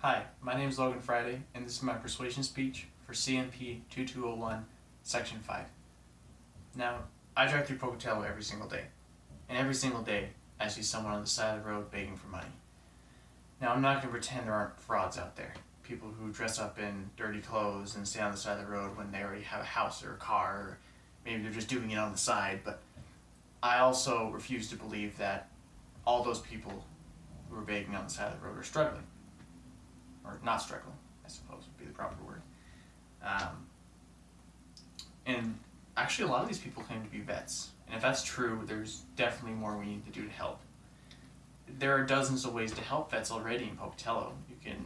Hi, my name is Logan Friday, and this is my persuasion speech for CMP 2201, Section 5. Now, I drive through Pocatello every single day, and every single day I see someone on the side of the road begging for money. Now, I'm not going to pretend there aren't frauds out there, people who dress up in dirty clothes and stand on the side of the road when they already have a house or a car, or maybe they're just doing it on the side, but I also refuse to believe that all those people who are begging on the side of the road are struggling. Or not struggling, I suppose would be the proper word. And actually a lot of these people claim to be vets. And if that's true, there's definitely more we need to do to help. There are dozens of ways to help vets already in Pocatello. You can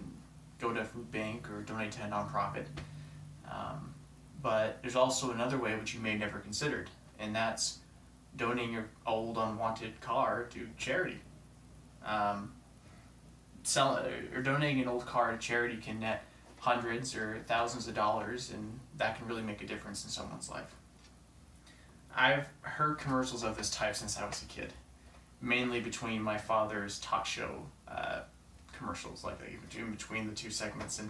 go to a food bank or donate to a nonprofit. But there's also another way which you may have never considered, and that's donating your old unwanted car to charity. Donating an old car to charity can net hundreds or thousands of dollars, and that can really make a difference in someone's life. I've heard commercials of this type since I was a kid, mainly between my father's talk show commercials, like in between the two segments,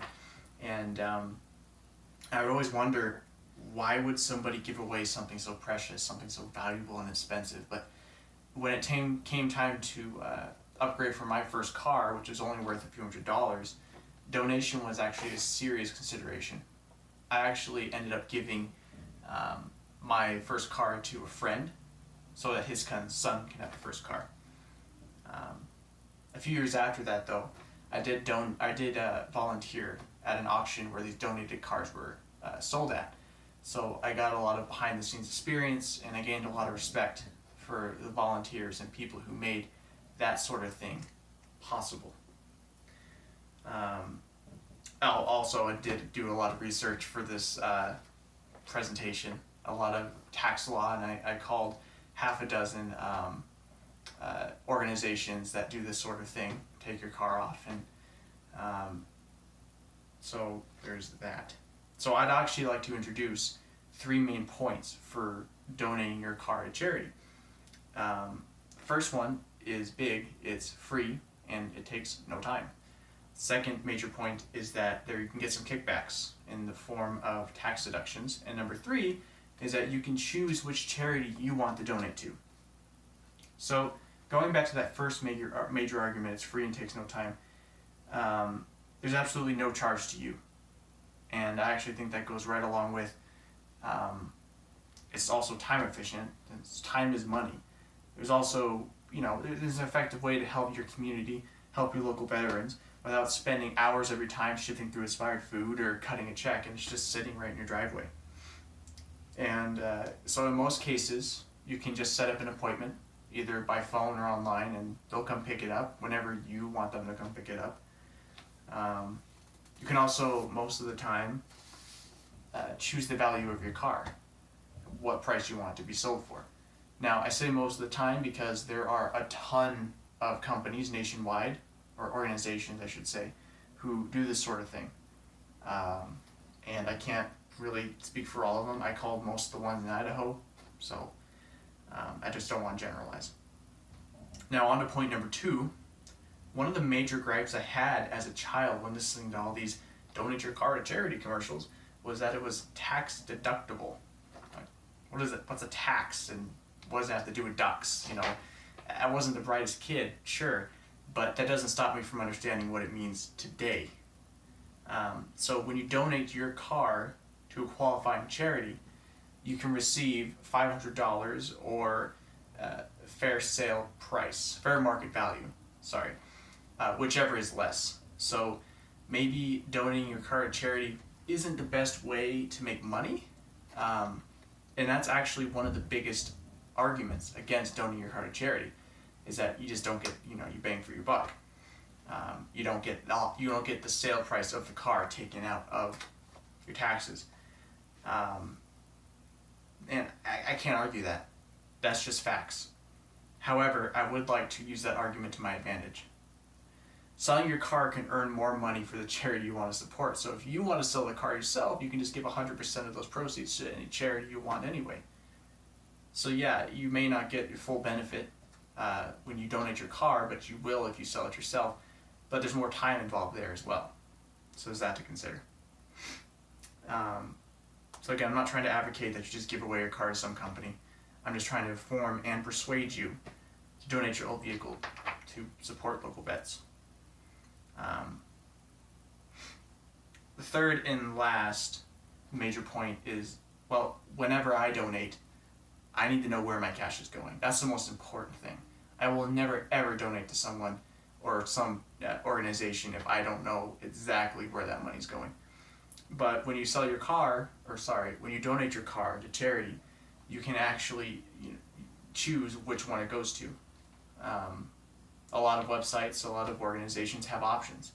and I would always wonder, why would somebody give away something so precious, something so valuable and expensive? But when it came time to upgrade for my first car, which was only worth a few $100s, donation was actually a serious consideration. I actually ended up giving my first car to a friend so that his son can have the first car. A few years after that, though, I did volunteer at an auction where these donated cars were sold at. So I got a lot of behind the scenes experience, and I gained a lot of respect for the volunteers and people who made that sort of thing possible. I did do a lot of research for this presentation, a lot of tax law, and I called half a dozen organizations that do this sort of thing, take your car off, and so there's that. So I'd actually like to introduce 3 main points for donating your car to charity. First one is big, it's free, and it takes no time. Second major point is that there you can get some kickbacks in the form of tax deductions. And number 3 is that you can choose which charity you want to donate to. So going back to that first major argument, it's free and takes no time, there's absolutely no charge to you. And I actually think that goes right along with, it's also time efficient, time is money. There's also, there's an effective way to help your community, help your local veterans, without spending hours every time shifting through expired food or cutting a check, and it's just sitting right in your driveway. And so in most cases, you can just set up an appointment, either by phone or online, and they'll come pick it up whenever you want them to come pick it up. You can also, most of the time, choose the value of your car, what price you want it to be sold for. Now, I say most of the time because there are a ton of companies nationwide, or organizations I should say, who do this sort of thing. And I can't really speak for all of them. I called most of the ones in Idaho, so I just don't want to generalize. Now, on to point number 2. One of the major gripes I had as a child when listening to all these donate your car to charity commercials was that it was tax deductible. Like, what is it? What's a tax? And what does it have to do with ducks? I wasn't the brightest kid, sure, but that doesn't stop me from understanding what it means today. So when you donate your car to a qualifying charity, you can receive $500 or fair market value, whichever is less. So maybe donating your car to charity isn't the best way to make money, and that's actually one of the biggest arguments against donating your car to charity, is that you just don't get, you bang for your buck. You don't get the sale price of the car taken out of your taxes, and I can't argue that. That's just facts. However, I would like to use that argument to my advantage. Selling your car can earn more money for the charity you want to support. So if you want to sell the car yourself, you can just give 100% of those proceeds to any charity you want anyway. So yeah, you may not get your full benefit when you donate your car, but you will if you sell it yourself. but there's more time involved there as well. So there's that to consider. So again, I'm not trying to advocate that you just give away your car to some company. I'm just trying to inform and persuade you to donate your old vehicle to support local vets. The third and last major point is, well, whenever I donate, I need to know where my cash is going. That's the most important thing. I will never ever donate to someone or some organization if I don't know exactly where that money's going. But when you sell your car, when you donate your car to charity, you can actually choose which one it goes to. A lot of websites, a lot of organizations have options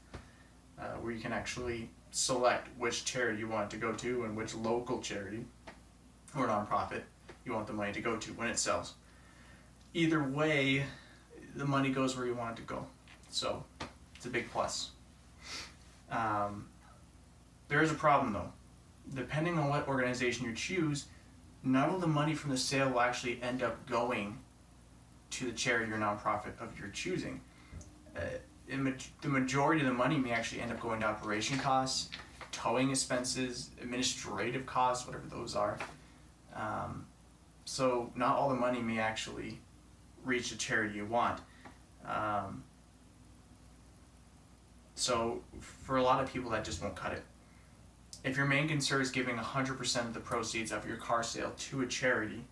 where you can actually select which charity you want it to go to and which local charity or nonprofit you want the money to go to when it sells. Either way, the money goes where you want it to go. So it's a big plus. There is a problem though. Depending on what organization you choose, none of the money from the sale will actually end up going to the charity or nonprofit of your choosing. The majority of the money may actually end up going to operation costs, towing expenses, administrative costs, whatever those are. So not all the money may actually reach the charity you want. So for a lot of people, that just won't cut it. If your main concern is giving 100% of the proceeds of your car sale to a charity,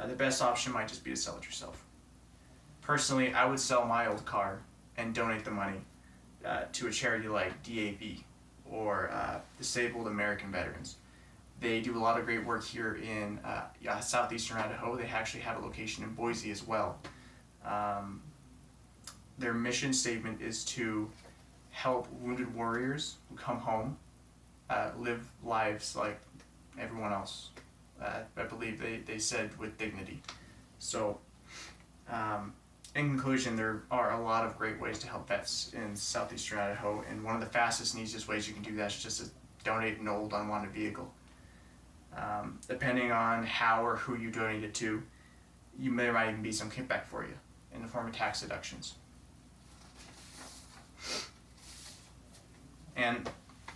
the best option might just be to sell it yourself. Personally, I would sell my old car and donate the money to a charity like DAV or Disabled American Veterans. They do a lot of great work here in southeastern Idaho. They actually have a location in Boise as well. Their mission statement is to help wounded warriors who come home live lives like everyone else. I believe they said with dignity. So in conclusion, there are a lot of great ways to help vets in southeastern Idaho, and one of the fastest and easiest ways you can do that is just to donate an old unwanted vehicle. Depending on how or who you donate it to, there might even be some kickback for you in the form of tax deductions. And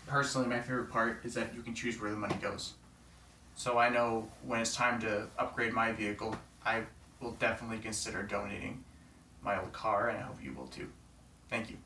personally, my favorite part is that you can choose where the money goes. So I know when it's time to upgrade my vehicle, I will definitely consider donating my old car, and I hope you will too. Thank you.